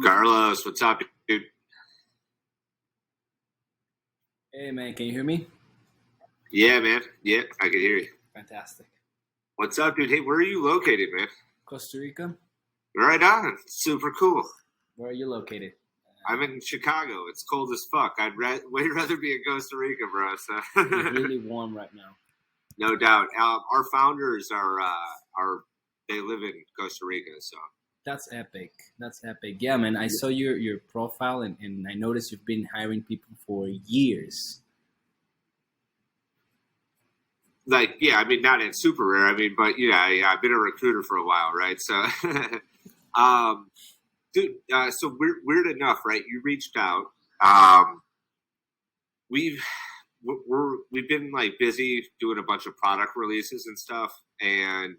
Carlos, what's up, dude? Hey man, can you hear me? Yeah, man. Yeah, I can hear you. Fantastic. What's up, dude? Hey, where are you located, man? Costa Rica? Right on. Super cool. Where are you located? I'm in Chicago. It's cold as fuck. I'd way rather be in Costa Rica, bro. So. It's really warm right now. No doubt. Our founders are they live in Costa Rica, so. That's epic. That's epic. Yeah, man. I saw your profile and I noticed you've been hiring people for years. Like, yeah, I mean, not in super rare. I mean, but yeah, I've been a recruiter for a while, right? So, dude, so weird enough, right? You reached out. We've we've been like busy doing a bunch of product releases and stuff, and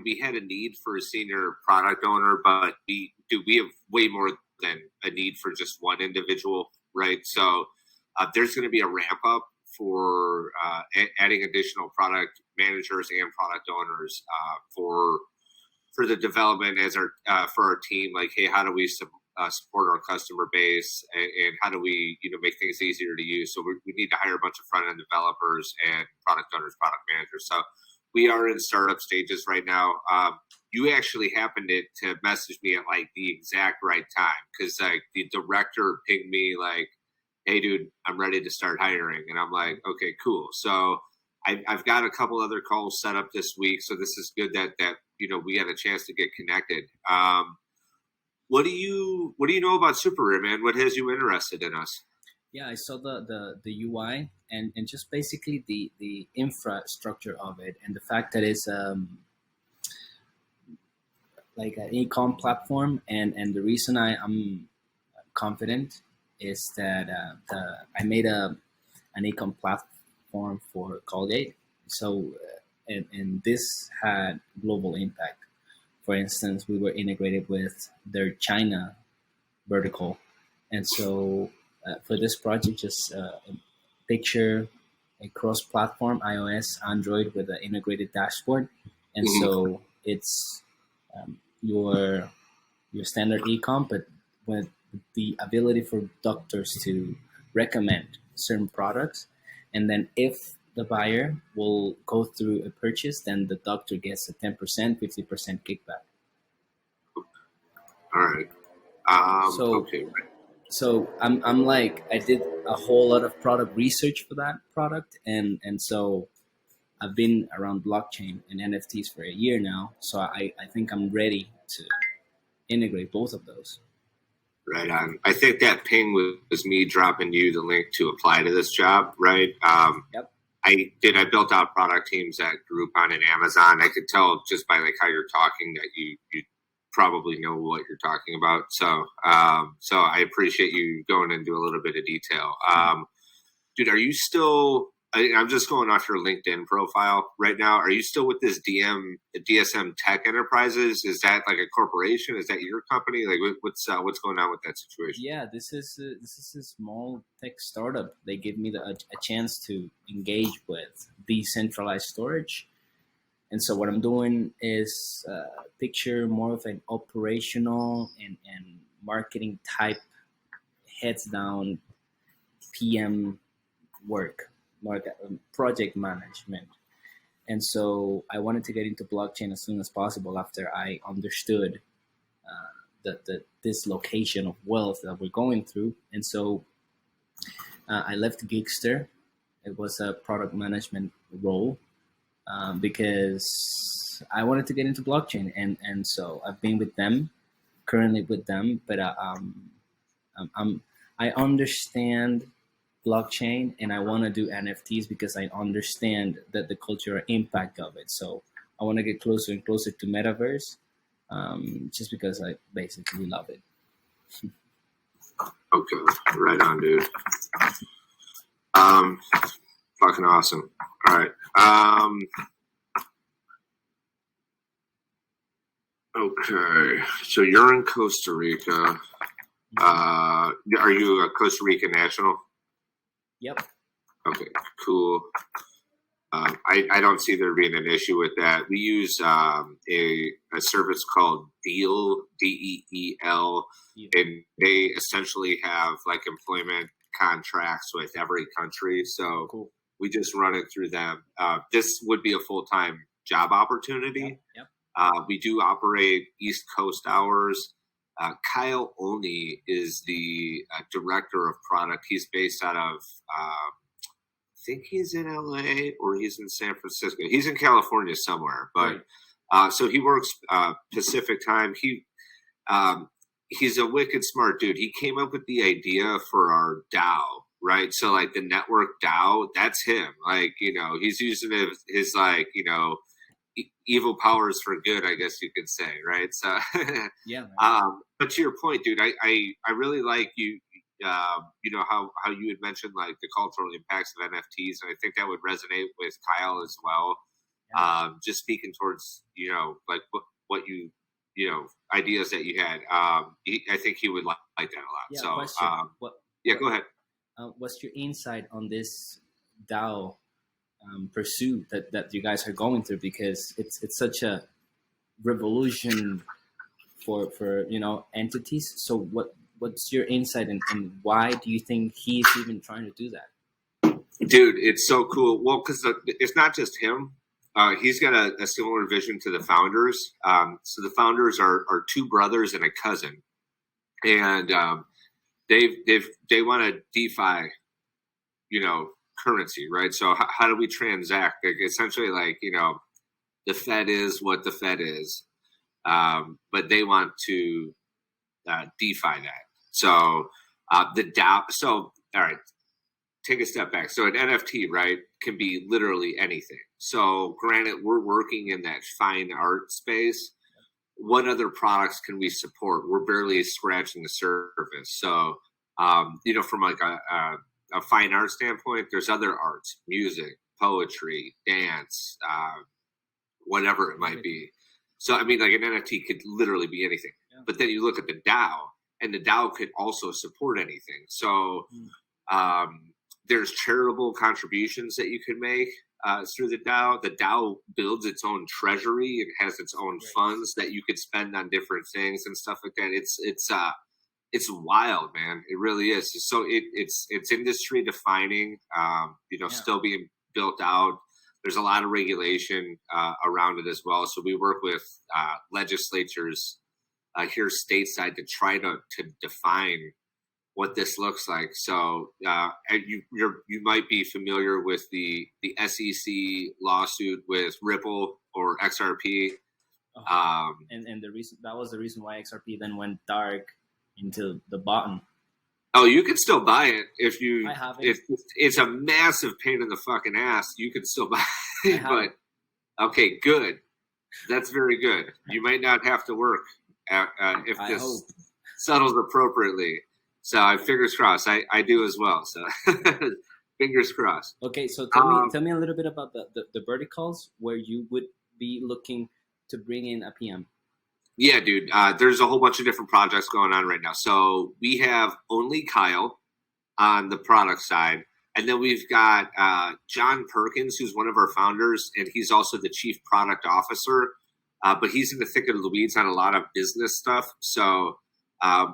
we had a need for a senior product owner, but we have way more than a need for just one individual, right? So there's going to be a ramp up for adding additional product managers and product owners for the development as our for our team. Like, hey, how do we support our customer base, and how do we make things easier to use? So we need to hire a bunch of front end developers and product owners, product managers. So we are in startup stages right now. You actually happened to message me at like the exact right time, because like the director pinged me like, hey dude, I'm ready to start hiring. And I'm like, okay, cool. So I've got a couple other calls set up this week. So this is good that we had a chance to get connected. What do you know about SuperRare, man? What has you interested in us? Yeah, I saw the UI and just basically the infrastructure of it, and the fact that it's like an e-com platform, and the reason I'm confident is that I made an e-com platform for Colgate, so and this had global impact. For instance, we were integrated with their China vertical, and so for this project, just picture a cross-platform iOS, Android with an integrated dashboard, and so it's your standard e-com, but with the ability for doctors to recommend certain products, and then if the buyer will go through a purchase, then the doctor gets a 10%, 50% kickback. All right. Okay. So I'm like, I did a whole lot of product research for that product, and so I've been around blockchain and NFTs for a year now. So I think I'm ready to integrate both of those. Right on. I think that ping was me dropping you the link to apply to this job, right? Yep. I built out product teams at Groupon and Amazon. I could tell just by like how you're talking that you probably know what you're talking about. So I appreciate you going into a little bit of detail. Dude, are you still? I'm just going off your LinkedIn profile right now. Are you still with this DSM Tech Enterprises? Is that like a corporation? Is that your company? Like, what's going on with that situation? Yeah, this is a small tech startup. They give me a chance to engage with decentralized storage, and so what I'm doing is picture more of an operational and marketing type, heads down PM work. Project management, and so I wanted to get into blockchain as soon as possible after I understood the dislocation of wealth that we're going through. And so I left Gigster. It was a product management role because I wanted to get into blockchain, and so I've been with them, currently with them, but I understand blockchain, and I want to do NFTs because I understand that the cultural impact of it. So I want to get closer and closer to metaverse, just because I basically love it. Okay, right on, dude. Fucking awesome. All right. Okay, so you're in Costa Rica. Are you a Costa Rican national? Yep. Okay, cool. I don't see there being an issue with that. We use a service called Deal, DEEL, Yeah. and they essentially have like employment contracts with every country. So Cool. we just run it through them. This would be a full-time job opportunity. Yep. We do operate East Coast hours. Kyle Olney is the director of product. He's based out of I think he's in LA or he's in San Francisco. He's in California somewhere, but so he works Pacific time. He's a wicked smart dude. He came up with the idea for our DAO, right? So like the network DAO, that's him. Like, you know, he's using his like, you know, evil powers for good, I guess you could say, right? So Yeah. but to your point, dude, I really like you. You know how you had mentioned like the cultural impacts of NFTs, and I think that would resonate with Kyle as well. Yeah. Just speaking towards like what you know ideas that you had. I think he would like that a lot. Yeah. So Question. yeah, go ahead. What's your insight on this DAO pursuit that you guys are going through? Because it's such a revolution for entities. So what's your insight and why do you think he's even trying to do that? Dude, it's so cool. Well, because it's not just him. He's got a similar vision to the founders. So the founders are two brothers and a cousin, and they want to DeFi, currency, right? So how do we transact? Like, essentially, like the Fed is what the Fed is, but they want to DeFi that. So the DAO. So all right, take a step back. So an NFT, right, can be literally anything. So granted, we're working in that fine art space. What other products can we support? We're barely scratching the surface. So from like a fine art standpoint, there's other arts, music, poetry, dance, whatever it might be. So I mean, like an NFT could literally be anything. Yeah. But then you look at the DAO, and the DAO could also support anything. So there's charitable contributions that you can make through the DAO. The DAO builds its own treasury. It has its own funds that you could spend on different things and stuff like that. It's wild, man. It really is. So it's industry defining. Still being built out. There's a lot of regulation around it as well. So we work with legislatures here stateside to try to define what this looks like. So you might be familiar with the SEC lawsuit with Ripple or XRP. And the reason that was the reason why XRP then went dark into the bottom. Oh, you can still buy it if you. I have it. It's a massive pain in the fucking ass. You can still buy it, but okay, good. That's very good. You might not have to work if this settles appropriately. So fingers crossed. I do as well. So fingers crossed. Okay, so tell me a little bit about the verticals where you would be looking to bring in a PM. Yeah, dude. There's a whole bunch of different projects going on right now. So we have only Kyle on the product side. And then we've got John Perkins, who's one of our founders, and he's also the chief product officer. But he's in the thick of the weeds on a lot of business stuff. So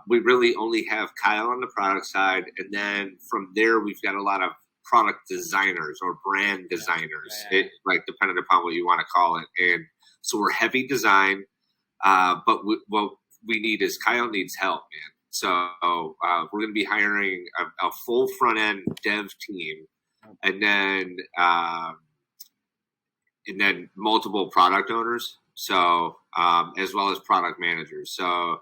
we really only have Kyle on the product side. And then from there, we've got a lot of product designers or brand designers, like depending upon what you want to call it. And so we're heavy design. But what we need is Kyle needs help, man. So we're going to be hiring a full front end dev team, and then multiple product owners. So as well as product managers. So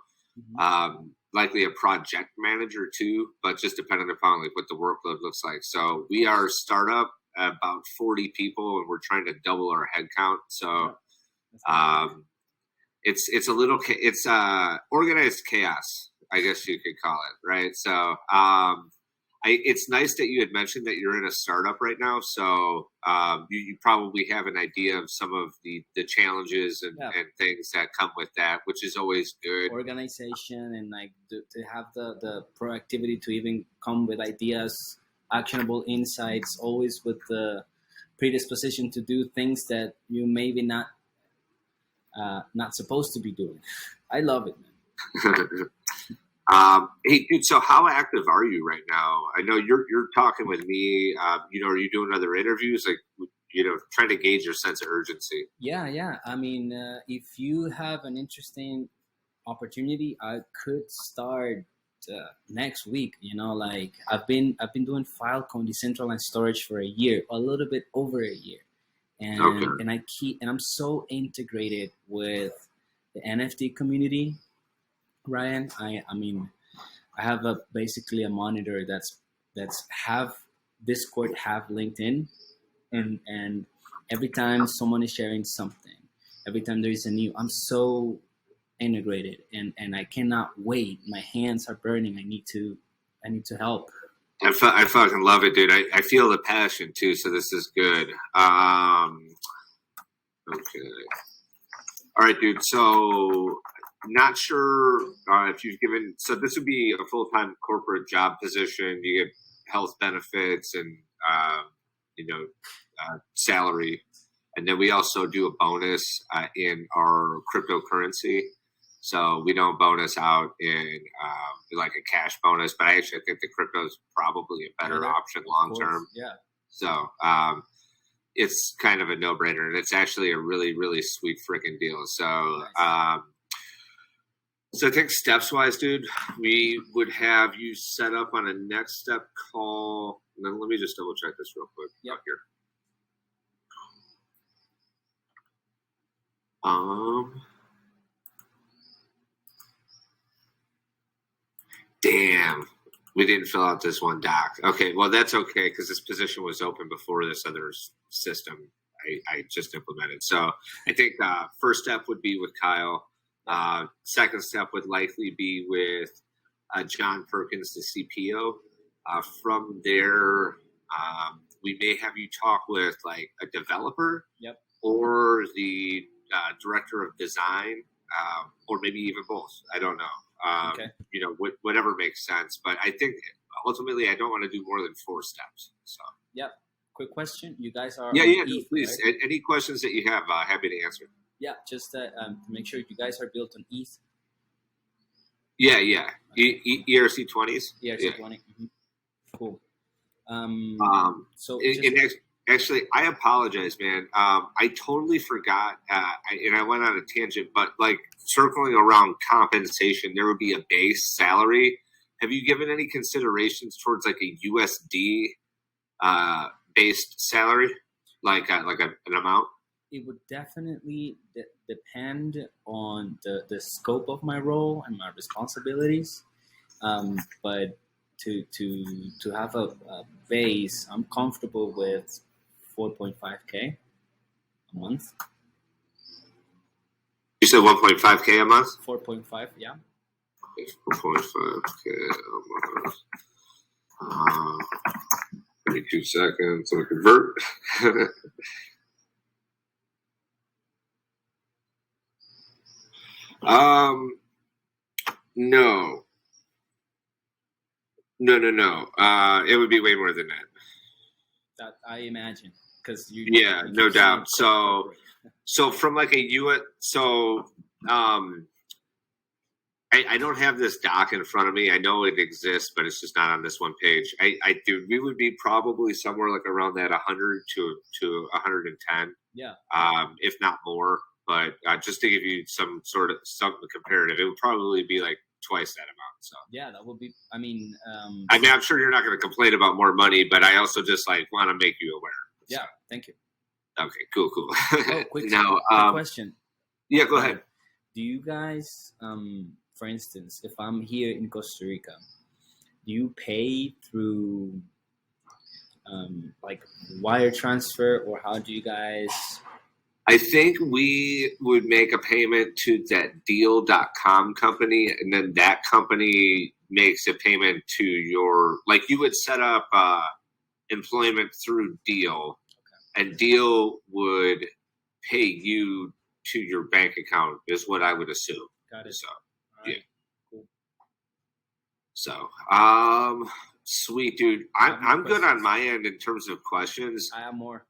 likely a project manager too, but just depending upon like what the workload looks like. So we are a startup, about 40 people, and we're trying to double our headcount. So. It's a little, it's organized chaos, I guess you could call it, right? So it's nice that you had mentioned that you're in a startup right now. So you probably have an idea of some of the challenges and things that come with that, which is always good. Organization and like to have the proactivity to even come with ideas, actionable insights, always with the predisposition to do things that you maybe not supposed to be doing. I love it, man. Hey, dude. So, how active are you right now? I know you're talking with me. Are you doing other interviews? Like, trying to gauge your sense of urgency. Yeah. I mean, if you have an interesting opportunity, I could start next week. Like I've been doing Filecoin decentralized storage for a year, a little bit over a year, and Okay. and I'm so integrated with the NFT community, Ryan. I mean, I have basically a monitor that's have Discord, have LinkedIn, and every time someone is sharing something, every time there is a new, I'm so integrated, and I cannot wait. My hands are burning. I need to help. I fucking love it, dude. I feel the passion too, so this is good. Okay. All right, dude. So, not sure if you've given. So, this would be a full-time corporate job position. You get health benefits and salary, and then we also do a bonus in our cryptocurrency. So we don't bonus out in like a cash bonus, but I actually think the crypto is probably a better option long term. Yeah. So it's kind of a no brainer, and it's actually a really, really sweet freaking deal. So, Nice. so I think steps wise, dude, we would have you set up on a next step call. And then let me just double check this real quick out here. Damn, we didn't fill out this one doc. Okay, well that's okay because this position was open before this other system I just implemented. So I think first step would be with Kyle. Second step would likely be with John Perkins, the CPO. From there, we may have you talk with like a developer, or the director of design, or maybe even both. I don't know. Whatever makes sense. But I think ultimately, I don't want to do more than 4 steps. So. Yep. Quick question: you guys are ETH, please. Right? Any questions that you have, happy to answer. Yeah, just to make sure you guys are built on ETH. Yeah. Okay. ERC20s. ERC20. Mm-hmm. Cool. So actually, I apologize, man. I totally forgot, and I went on a tangent. But like circling around compensation, there would be a base salary. Have you given any considerations towards like a USD based salary, like an amount? It would definitely depend on the scope of my role and my responsibilities, but to have a base, I'm comfortable with 4.5K a month. You said 1.5K a month? 4.5, yeah. 4.5K a month. Give me 2 seconds to convert. No. It would be way more than that. That I imagine, because you. Yeah, no doubt. So from like a US, I don't have this doc in front of me. I know it exists, but it's just not on this one page. I do. We would be probably somewhere like around that 100 to 110. Yeah. If not more. But just to give you some sort of something comparative, it would probably be like twice that amount. So yeah, that would be. I mean, I'm sure you're not going to complain about more money, but I also just like want to make you aware. Yeah, so. Thank you. Okay, cool. Oh, quick question. Yeah, go ahead. Do you guys, for instance, if I'm here in Costa Rica, do you pay through like wire transfer, or how do you guys? I think we would make a payment to that deal.com company, and then that company makes a payment to your, like you would set up employment through Deal, and Deal would pay you to your bank account is what I would assume. Got it. So, right. Yeah. Cool. So, sweet, dude. I'm good on my end in terms of questions. I have more.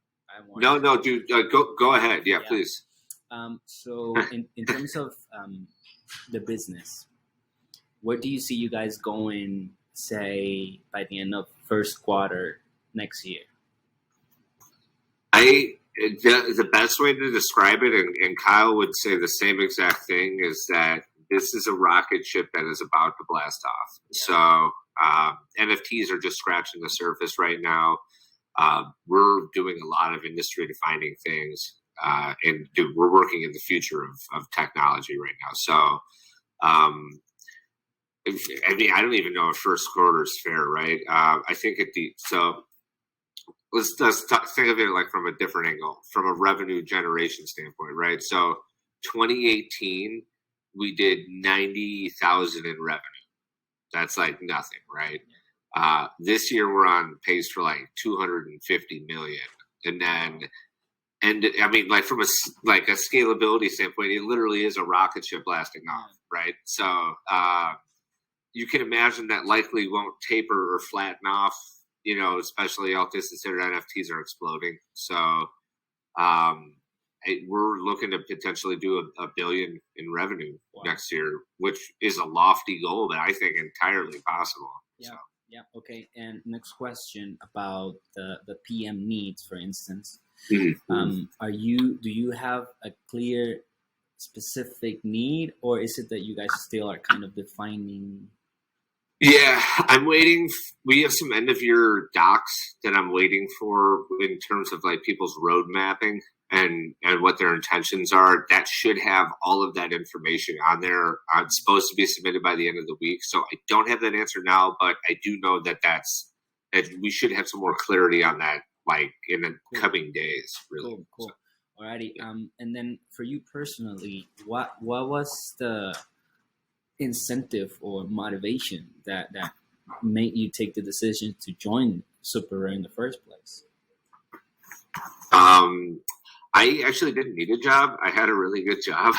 No, dude, go ahead. Yeah, Yeah. please. So in terms of the business, where do you see you guys going, say, by the end of first quarter next year? The best way to describe it, and Kyle would say the same exact thing, is that this is a rocket ship that is about to blast off. So NFTs are just scratching the surface right now. We're doing a lot of industry defining things, and we're working in the future of technology right now. So, I mean, I don't even know if first quarter is fair, right? I think let's think of it like from a different angle, from a revenue generation standpoint, right? So, 2018, we did 90,000 in revenue. That's like nothing, right? This year we're on pace for like 250 million, and I mean, like from a scalability standpoint, it literally is a rocket ship blasting off, right? So you can imagine that likely won't taper or flatten off, especially all this considered NFTs are exploding. So we're looking to potentially do a billion in revenue next year, which is a lofty goal, but I think entirely possible. Yeah. So. Yeah. Okay. And next question about the PM needs, for instance. Mm-hmm. Do you have a clear specific need, or is it that you guys still are kind of defining? Yeah, I'm waiting. We have some end of year docs that I'm waiting for in terms of like people's road mapping and what their intentions are. That should have all of that information on there. It's supposed to be submitted by the end of the week. So I don't have that answer now, but I do know that we should have some more clarity on that, like in the coming days, really. Cool. Alrighty. And then for you personally, what was the incentive or motivation that made you take the decision to join SuperRare in the first place? I actually didn't need a job. I had a really good job.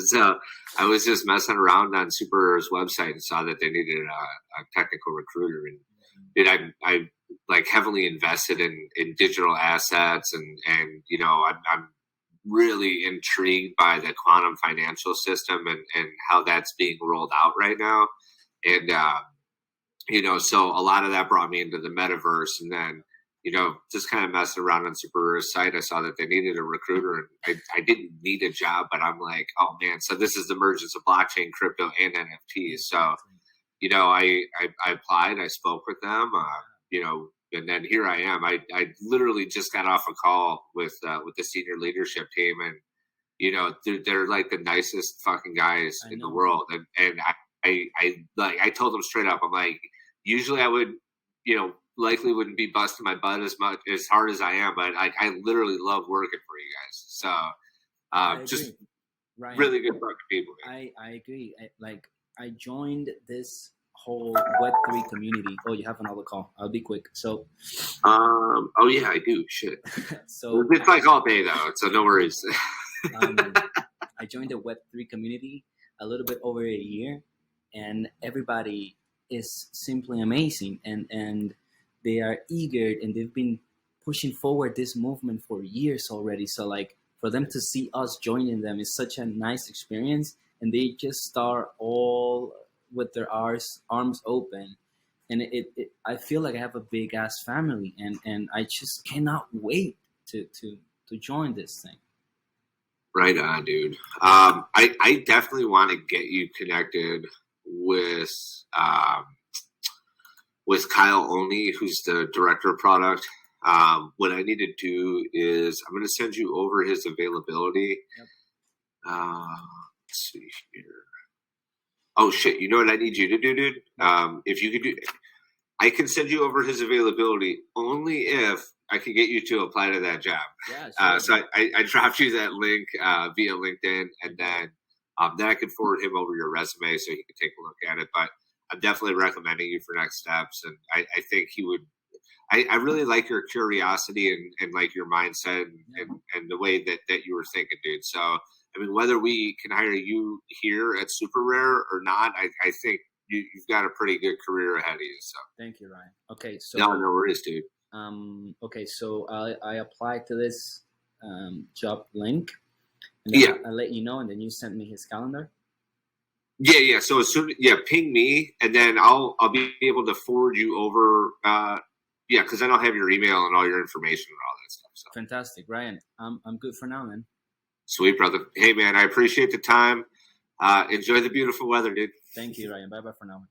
So I was just messing around on SuperRare's website and saw that they needed a technical recruiter. And I like heavily invested in digital assets and I'm really intrigued by the quantum financial system and how that's being rolled out right now. And, so a lot of that brought me into the metaverse. And then, just kind of messing around on SuperRare's site, I saw that they needed a recruiter. And I didn't need a job, but I'm like, oh, man, so this is the emergence of blockchain, crypto, and NFTs. So, I applied. I spoke with them, and then here I am. I literally just got off a call with the senior leadership team, and they're like the nicest fucking guys in the world. And I told them straight up, I'm like, usually I would, likely wouldn't be busting my butt as hard as I am, but I literally love working for you guys. So just really good fucking people. I agree. I joined this whole Web3 community. Oh, you have another call. I'll be quick. So, oh yeah, I do. Shit. So it's like all day though, so no worries. I joined the Web3 community a little bit over a year, and everybody is simply amazing, and they are eager, and they've been pushing forward this movement for years already. So like for them to see us joining them is such a nice experience, and they just start all with their arms open, and I feel like I have a big ass family, and I just cannot wait to join this thing. Right on, dude. I definitely want to get you connected with Kyle Only, who's the director of product. What I need to do is I'm going to send you over his availability. Yep. Let's see here. Oh shit! You know what I need you to do, dude? If you could do, I can send you over his availability only if I can get you to apply to that job. Yeah, sure. So I dropped you that link via LinkedIn, and then I can forward him over your resume so he can take a look at it. But I'm definitely recommending you for next steps, and I think he would. I really like your curiosity and like your mindset and the way that you were thinking, dude. So I mean, whether we can hire you here at SuperRare or not, I think you've got a pretty good career ahead of you. So thank you, Ryan. Okay, so no worries, dude. Okay, so I applied to this job link, and then Yeah. I'll let you know, and then you send me his calendar. Yeah. So as soon, ping me, and then I'll be able to forward you over. Because then I'll have your email and all your information and all that stuff. So Fantastic, Ryan. I'm good for now, man. sweet, brother. Hey, man, I appreciate the time. Enjoy the beautiful weather, dude. Thank you, Ryan. Bye bye for now.